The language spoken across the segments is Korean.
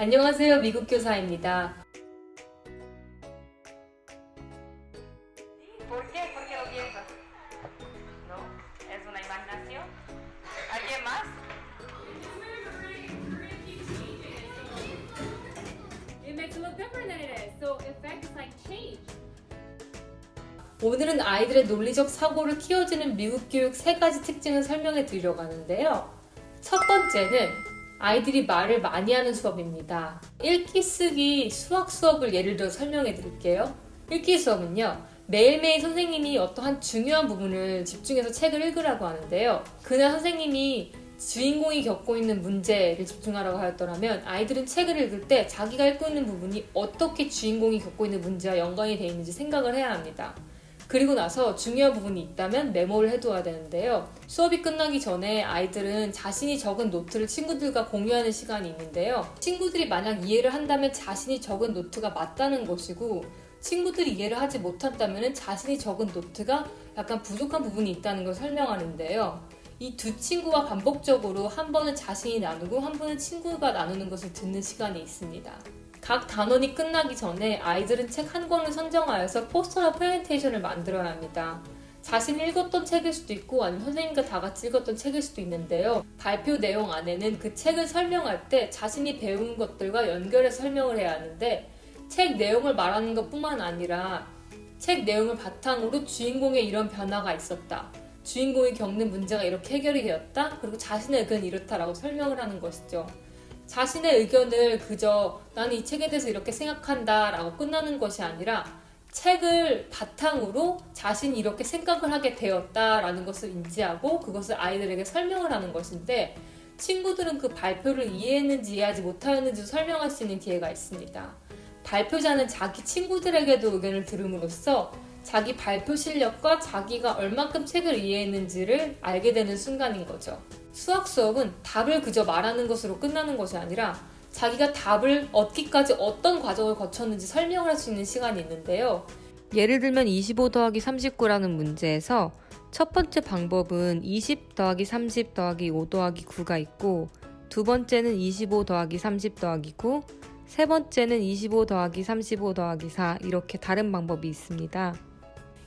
안녕하세요. 미국 교사입니다. ¿Por qué? ¿Por qué lo piensas? ¿No? ¿Es una imaginación? ¿Alguien más? It makes it look different than it is. So effect is like change. 오늘은 아이들의 논리적 사고를 키워주는 미국 교육 3가지 특징을 설명해 드리려고 하는데요. 첫 번째는 아이들이 말을 많이 하는 수업입니다. 읽기, 쓰기, 수학 수업을 예를 들어 설명해 드릴게요. 읽기 수업은요, 매일매일 선생님이 어떠한 중요한 부분을 집중해서 책을 읽으라고 하는데요. 그날 선생님이 주인공이 겪고 있는 문제를 집중하라고 하였더라면 아이들은 책을 읽을 때 자기가 읽고 있는 부분이 어떻게 주인공이 겪고 있는 문제와 연관이 되어 있는지 생각을 해야 합니다. 그리고 나서 중요한 부분이 있다면 메모를 해두어야 되는데요. 수업이 끝나기 전에 아이들은 자신이 적은 노트를 친구들과 공유하는 시간이 있는데요. 친구들이 만약 이해를 한다면 자신이 적은 노트가 맞다는 것이고, 친구들이 이해를 하지 못한다면 자신이 적은 노트가 약간 부족한 부분이 있다는 걸 설명하는데요. 이 두 친구와 반복적으로 한 번은 자신이 나누고 한 번은 친구가 나누는 것을 듣는 시간이 있습니다. 각 단원이 끝나기 전에 아이들은 책 한 권을 선정하여서 포스터나 프레젠테이션을 만들어야 합니다. 자신이 읽었던 책일 수도 있고 아니면 선생님과 다 같이 읽었던 책일 수도 있는데요. 발표 내용 안에는 그 책을 설명할 때 자신이 배운 것들과 연결해서 설명을 해야 하는데, 책 내용을 말하는 것뿐만 아니라 책 내용을 바탕으로 주인공의 이런 변화가 있었다, 주인공이 겪는 문제가 이렇게 해결이 되었다, 그리고 자신의 의견이 이렇다라고 설명을 하는 것이죠. 자신의 의견을 그저 나는 이 책에 대해서 이렇게 생각한다 라고 끝나는 것이 아니라 책을 바탕으로 자신이 이렇게 생각을 하게 되었다 라는 것을 인지하고 그것을 아이들에게 설명을 하는 것인데, 친구들은 그 발표를 이해했는지 이해하지 못하였는지 설명할 수 있는 기회가 있습니다. 발표자는 자기 친구들에게도 의견을 들음으로써 자기 발표 실력과 자기가 얼만큼 책을 이해했는지를 알게 되는 순간인 거죠. 수학 수업은 답을 그저 말하는 것으로 끝나는 것이 아니라 자기가 답을 얻기까지 어떤 과정을 거쳤는지 설명을 할 수 있는 시간이 있는데요. 예를 들면 25 더하기 39라는 문제에서 첫 번째 방법은 20 더하기 30 더하기 5 더하기 9가 있고, 두 번째는 25 더하기 30 더하기 9, 세 번째는 25 더하기 35 더하기 4, 이렇게 다른 방법이 있습니다.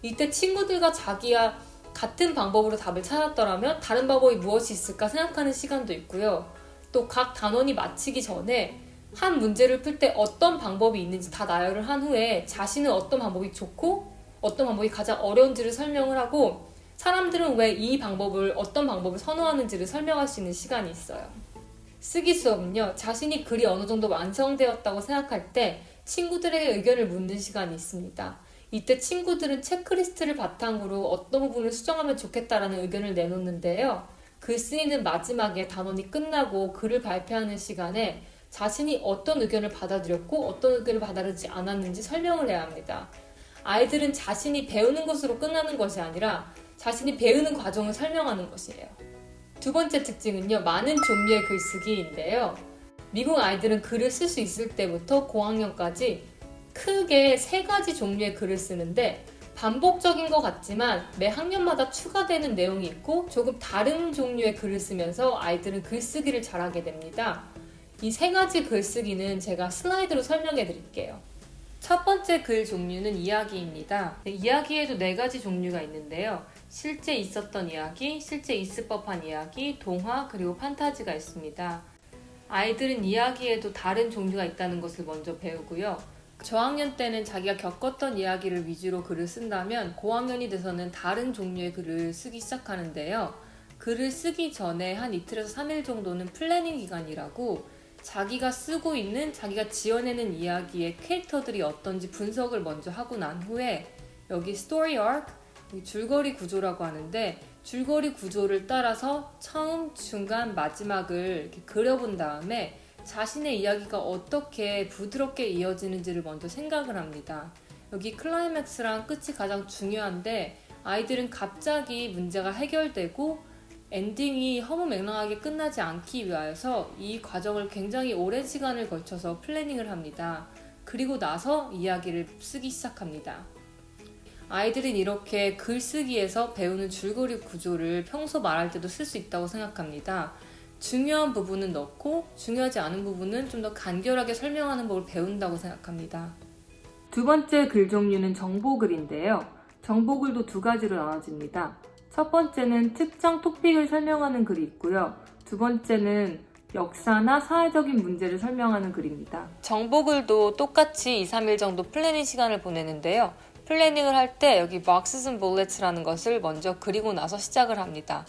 이때 친구들과 자기가 같은 방법으로 답을 찾았더라면 다른 방법이 무엇이 있을까 생각하는 시간도 있고요. 또 각 단원이 마치기 전에 한 문제를 풀 때 어떤 방법이 있는지 다 나열을 한 후에 자신은 어떤 방법이 좋고 어떤 방법이 가장 어려운지를 설명을 하고, 사람들은 왜 이 방법을, 어떤 방법을 선호하는지를 설명할 수 있는 시간이 있어요. 쓰기 수업은요, 자신이 글이 어느 정도 완성되었다고 생각할 때 친구들에게 의견을 묻는 시간이 있습니다. 이때 친구들은 체크리스트를 바탕으로 어떤 부분을 수정하면 좋겠다라는 의견을 내놓는데요. 글 쓰이는 마지막에 단원이 끝나고 글을 발표하는 시간에 자신이 어떤 의견을 받아들였고 어떤 의견을 받아들이지 않았는지 설명을 해야 합니다. 아이들은 자신이 배우는 것으로 끝나는 것이 아니라 자신이 배우는 과정을 설명하는 것이에요. 두 번째 특징은요, 많은 종류의 글쓰기인데요. 미국 아이들은 글을 쓸 수 있을 때부터 고학년까지 크게 3가지 종류의 글을 쓰는데, 반복적인 것 같지만 매 학년마다 추가되는 내용이 있고 조금 다른 종류의 글을 쓰면서 아이들은 글쓰기를 잘하게 됩니다. 이 3가지 글쓰기는 제가 슬라이드로 설명해 드릴게요. 첫 번째 글 종류는 이야기입니다. 이야기에도 4가지 종류가 있는데요. 실제 있었던 이야기, 실제 있을 법한 이야기, 동화, 그리고 판타지가 있습니다. 아이들은 이야기에도 다른 종류가 있다는 것을 먼저 배우고요. 저학년 때는 자기가 겪었던 이야기를 위주로 글을 쓴다면 고학년이 돼서는 다른 종류의 글을 쓰기 시작하는데요. 글을 쓰기 전에 한 이틀에서 3일 정도는 플래닝 기간이라고 자기가 쓰고 있는, 자기가 지어내는 이야기의 캐릭터들이 어떤지 분석을 먼저 하고 난 후에, 여기 스토리 아크, 줄거리 구조라고 하는데, 줄거리 구조를 따라서 처음, 중간, 마지막을 이렇게 그려본 다음에 자신의 이야기가 어떻게 부드럽게 이어지는지를 먼저 생각을 합니다. 여기 클라이맥스랑 끝이 가장 중요한데, 아이들은 갑자기 문제가 해결되고 엔딩이 허무맹랑하게 끝나지 않기 위하여서 이 과정을 굉장히 오랜 시간을 걸쳐서 플래닝을 합니다. 그리고 나서 이야기를 쓰기 시작합니다. 아이들은 이렇게 글쓰기에서 배우는 줄거리 구조를 평소 말할 때도 쓸 수 있다고 생각합니다. 중요한 부분은 넣고 중요하지 않은 부분은 좀 더 간결하게 설명하는 법을 배운다고 생각합니다. 두 번째 글 종류는 정보글인데요. 정보글도 두 가지로 나눠집니다. 첫 번째는 특정 토픽을 설명하는 글이 있고요. 두 번째는 역사나 사회적인 문제를 설명하는 글입니다. 정보글도 똑같이 2, 3일 정도 플래닝 시간을 보내는데요. 플래닝을 할 때 여기 boxes and bullets라는 것을 먼저 그리고 나서 시작을 합니다.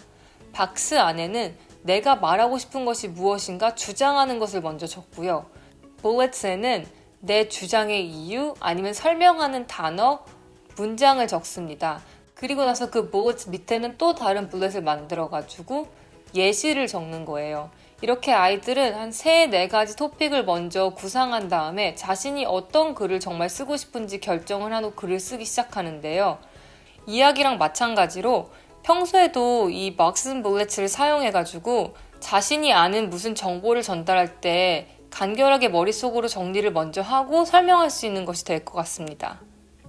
박스 안에는 내가 말하고 싶은 것이 무엇인가 주장하는 것을 먼저 적고요. bullets에는 내 주장의 이유 아니면 설명하는 단어, 문장을 적습니다. 그리고 나서 그 bullets 밑에는 또 다른 bullet을 만들어가지고 예시를 적는 거예요. 이렇게 아이들은 한 3, 4가지 토픽을 먼저 구상한 다음에 자신이 어떤 글을 정말 쓰고 싶은지 결정을 하고 글을 쓰기 시작하는데요. 이야기랑 마찬가지로 평소에도 이 boxes and bullets를 사용해가지고 자신이 아는 무슨 정보를 전달할 때 간결하게 머릿속으로 정리를 먼저 하고 설명할 수 있는 것이 될 것 같습니다.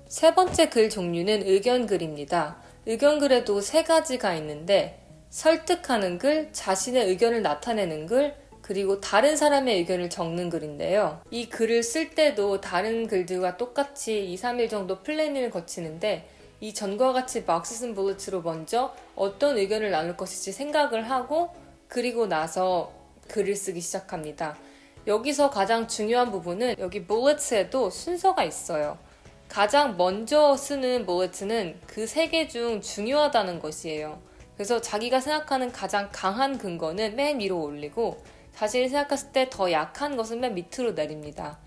세 번째 글 종류는 의견글입니다. 의견글에도 3가지가 있는데 설득하는 글, 자신의 의견을 나타내는 글, 그리고 다른 사람의 의견을 적는 글인데요. 이 글을 쓸 때도 다른 글들과 똑같이 2, 3일 정도 플래닝을 거치는데 이 전과 같이 boxes and bullets로 먼저 어떤 의견을 나눌 것인지 생각을 하고 그리고 나서 글을 쓰기 시작합니다. 여기서 가장 중요한 부분은 여기 bullets에도 순서가 있어요. 가장 먼저 쓰는 bullet는 그 3개 중 중요하다는 것이에요. 그래서 자기가 생각하는 가장 강한 근거는 맨 위로 올리고 자신이 생각했을 때 더 약한 것은 맨 밑으로 내립니다.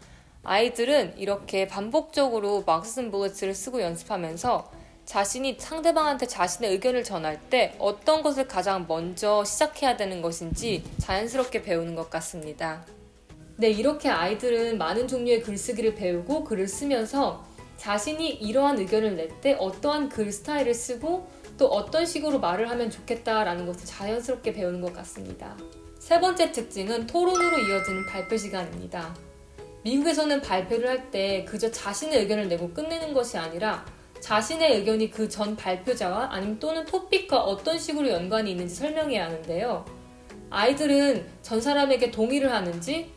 아이들은 이렇게 반복적으로 boxes and bullets를 쓰고 연습하면서 자신이 상대방한테 자신의 의견을 전할 때 어떤 것을 가장 먼저 시작해야 되는 것인지 자연스럽게 배우는 것 같습니다. 네, 이렇게 아이들은 많은 종류의 글쓰기를 배우고 글을 쓰면서 자신이 이러한 의견을 낼 때 어떠한 글 스타일을 쓰고 또 어떤 식으로 말을 하면 좋겠다라는 것을 자연스럽게 배우는 것 같습니다. 세 번째 특징은 토론으로 이어지는 발표 시간입니다. 미국에서는 발표를 할 때 그저 자신의 의견을 내고 끝내는 것이 아니라 자신의 의견이 그 전 발표자와 아니면 또는 토픽과 어떤 식으로 연관이 있는지 설명해야 하는데요. 아이들은 전 사람에게 동의를 하는지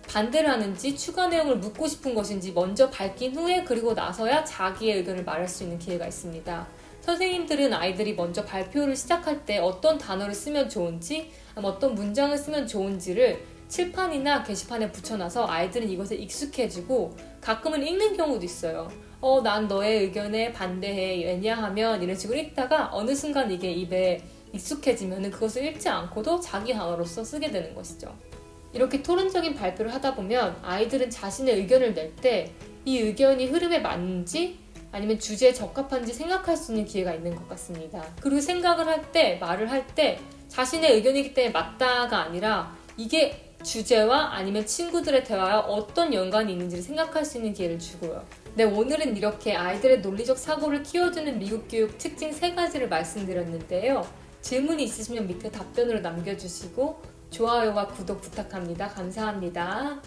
반대를 하는지 추가 내용을 묻고 싶은 것인지 먼저 밝힌 후에 그리고 나서야 자기의 의견을 말할 수 있는 기회가 있습니다. 선생님들은 아이들이 먼저 발표를 시작할 때 어떤 단어를 쓰면 좋은지 어떤 문장을 쓰면 좋은지를 칠판이나 게시판에 붙여놔서 아이들은 이것에 익숙해지고 가끔은 읽는 경우도 있어요. 난 너의 의견에 반대해. 왜냐하면 이런 식으로 읽다가 어느 순간 이게 입에 익숙해지면 그것을 읽지 않고도 자기 단어로서 쓰게 되는 것이죠. 이렇게 토론적인 발표를 하다 보면 아이들은 자신의 의견을 낼 때 이 의견이 흐름에 맞는지 아니면 주제에 적합한지 생각할 수 있는 기회가 있는 것 같습니다. 그리고 생각을 할 때, 말을 할 때 자신의 의견이기 때문에 맞다가 아니라 이게 주제와 아니면 친구들의 대화와 어떤 연관이 있는지를 생각할 수 있는 기회를 주고요. 네, 오늘은 이렇게 아이들의 논리적 사고를 키워주는 미국 교육 특징 3가지를 말씀드렸는데요. 질문이 있으시면 밑에 답변으로 남겨주시고 좋아요와 구독 부탁합니다. 감사합니다.